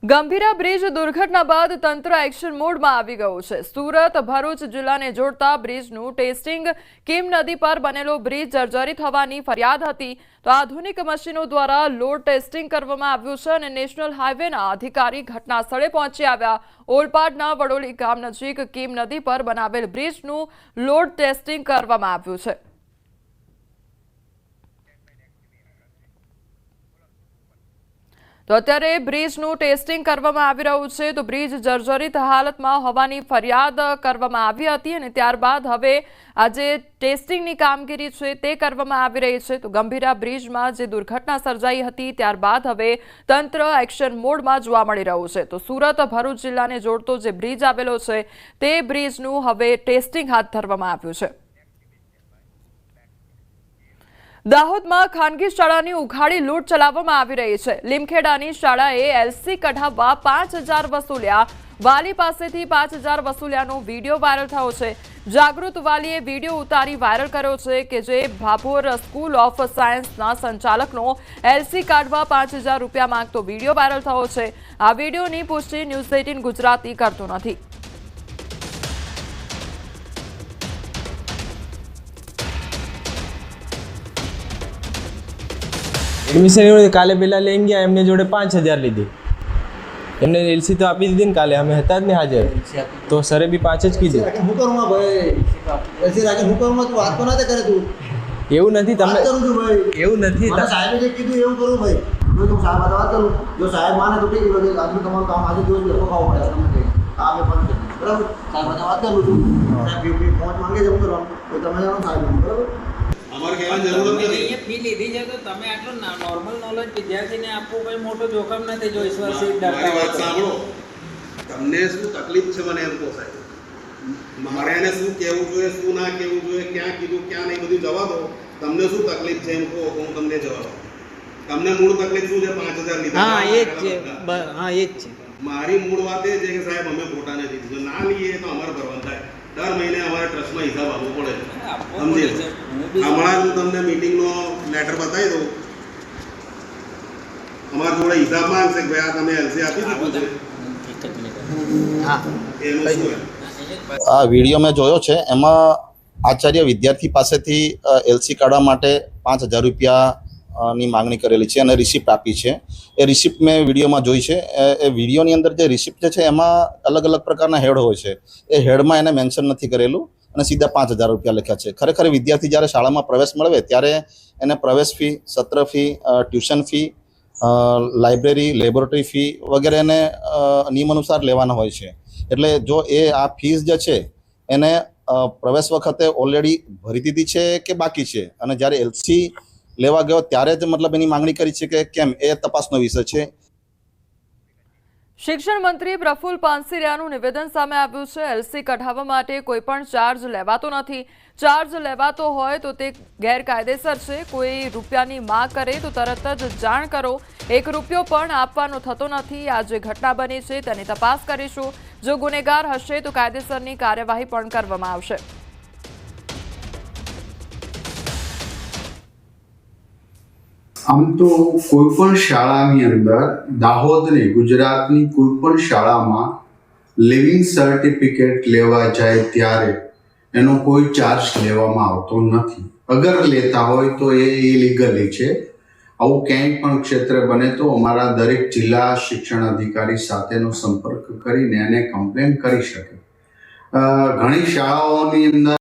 Gambhira bridge દુર્ઘટના બાદ તંત્ર એક્શન મોડમાં આવી ગયું છે। સુરત ભરૂચ જિલ્લાને જોડતા બ્રિજનું ટેસ્ટિંગ કીમ નદી પર બનેલો બ્રિજ જર્જરિત હોવાની ફરિયાદ હતી, તો આધુનિક મશીનો દ્વારા લોડ ટેસ્ટિંગ કરવામાં આવ્યું છે અને નેશનલ હાઈવેના અધિકારી ઘટના સ્થળે પહોંચી આવ્યા। ઓલપાડના વડોલી ગામ નજીક કીમ નદી પર બનાવેલ બ્રિજનું લોડ ટેસ્ટિંગ કરવામાં આવ્યું છે। તો અત્યારે બ્રિજનું ટેસ્ટિંગ કરવામાં આવી રહ્યું છે। તો બ્રિજ જર્જરિત હાલતમાં હોવાની ફરિયાદ કરવામાં આવી હતી અને ત્યારબાદ હવે આજે ટેસ્ટિંગની કામગીરી છે તે કરવામાં આવી રહી છે। તો ગંભીરા બ્રિજમાં જે દુર્ઘટના સર્જાઈ હતી ત્યારબાદ હવે તંત્ર એક્શન મોડમાં જોવા મળી રહ્યું છે। તો સુરત ભરૂચ જિલ્લાને જોડતો જે બ્રિજ આવેલો છે તે બ્રિજનું હવે ટેસ્ટિંગ હાથ ધરવામાં આવ્યું છે। દાહોદમાં ખાનગી શાળાની ઉઘાડી લૂંટ ચલાવવામાં આવી રહી છે। લીમખેડાની શાળાએ એલસી કઢાવવા 5000 વસૂલ્યા। વાલી પાસેથી 5000 વસૂલ્યાનો વિડીયો વાયરલ થયો છે। જાગૃત વાલીએ વિડીયો ઉતારી વાયરલ કર્યો છે કે જે ભાભોર સ્કૂલ ઓફ સાયન્સના સંચાલકનો એલસી કાઢવા 5000 રૂપિયા માંગતો વિડીયો વાયરલ થયો છે। આ વિડીયોની પુષ્ટિ ન્યૂઝ 18 ગુજરાતી કરતું નથી। એડમિશન કાલે પેલા લઈને ગયા, એમને જોડે 5000 લીધી। એમને એલસી તો આપી દીધી ને, કાલે અમે હતા જ ને હાજર, તો સરે બી 5 જ કીધું। એવું નથી, તમે એવું નથી, સાહેબે જે કીધું એવું કરું ભાઈ। જો સાહેબ વાત કરું, જો સાહેબ માને તો ઠીક છે, આજનું તમારું કામ આજે દિવસ લખો ખાવા પડે તમને કામે પણ બરાબર। સાહેબ વાત કરું છું, સાહેબ પહોંચ માંગે છે, હું કરવાનું તો તમે જાણો સાહેબ બરાબર। અમારે કહેવાની જરૂર નથી। અહીંયા ફી લીધી છે તો તમે આટલું નોર્મલ નોલેજ વિદ્યાર્થીને આપવું કોઈ મોટો જોખમ નથી। જો વિશ્વાસી મારી વાત સાંભળો, તમને શું તકલીફ છે મને એમ કહો સાહેબ। મારે એને શું કહેવું જોઈએ, શું ના કહેવું જોઈએ, ક્યાં કીધું ક્યાં નહીં, બધું જવા દો। તમને શું તકલીફ છે એમ કહો, હું તમને જવાબ આપું। તમને મૂળ તકલીફ શું છે? 5000 લીધા। હા એ જ છે, હા એ જ છે। મારી મૂળ વાત એ છે કે સાહેબ અમે ખોટા નથી, જો ના લઈએ તો અમારે ભરવાનું થાય। દર મહિને અમારે ટ્રસ્ટમાં હિસાબ આપવો પડે છે, સમજી લો। હમણાં હું તમને મીટિંગનો લેટર બતાવી દઉં, અમારા જોડે હિસાબ માંગશે કે ભાઈ આ તમે એલસી આપી દીધું છે, એનું શું? આ વિડીયો મેં જોયો છે, એમાં આચાર્ય વિદ્યાર્થી પાસેથી એલસી કાઢવા માટે 5000 રૂપિયાની માંગણી કરેલી છે અને રિસિપ્ટ આપી છે। એ રિસિપ્ટ મેં વિડીયોમાં જોઈ છે। એ વિડીયોની અંદર જે રિસિપ્ટ છે એમાં અલગ અલગ પ્રકારના હેડ હોય છે, એ હેડમાં એને મેન્શન નથી કરેલું અને સીધા 5000 રૂપિયા લખ્યા છે। ખરેખર વિદ્યાર્થી જ્યારે શાળામાં પ્રવેશ મેળવે ત્યારે એને પ્રવેશ ફી, સત્ર fee, tuition fee, library, laboratory fee વગેરે એને નિયમ અનુસાર લેવાના હોય છે। એટલે જો એ આ ફીસ જે છે એને પ્રવેશ વખતે ઓલરેડી ભરી દીધી છે કે બાકી છે, અને જ્યારે એલસી લેવા ગયો ત્યારે જ મતલબ એની માંગણી કરી છે કે કેમ, એ તપાસનો વિષય છે। શિક્ષણ મંત્રી પ્રફુલ પાનસરિયાનું નિવેદન સામે આવ્યું છે। એલસી કઢાવવા માટે કોઈ પણ ચાર્જ લેવાતો નથી। ચાર્જ લેવાતો હોય તો તે ગેરકાયદેસર છે। કોઈ રૂપિયાની માંગ કરે તો તરત જ જાણ કરો। 1 રૂપિયો પણ આપવાનો થતો નથી। આ જે ઘટના બની છે તેની તપાસ કરીશું। જો ગુનેગાર હશે તો કાયદેસરની કાર્યવાહી પણ કરવામાં આવશે। આમ તો કોઈ પણ શાળાની અંદર, દાહોદની ગુજરાતની કોઈ પણ શાળામાં લિવિંગ સર્ટિફિકેટ લેવા જાય ત્યારે એનો કોઈ ચાર્જ લેવામાં આવતો નથી। અગર લેતા હોય તો એ ઇલીગલી છે। આવું ક્યાંય પણ ક્ષેત્રે બને તો અમારા દરેક જિલ્લા શિક્ષણ અધિકારી સાથેનો સંપર્ક કરીને એને કમ્પ્લેન કરી શકે। ઘણી શાળાઓની અંદર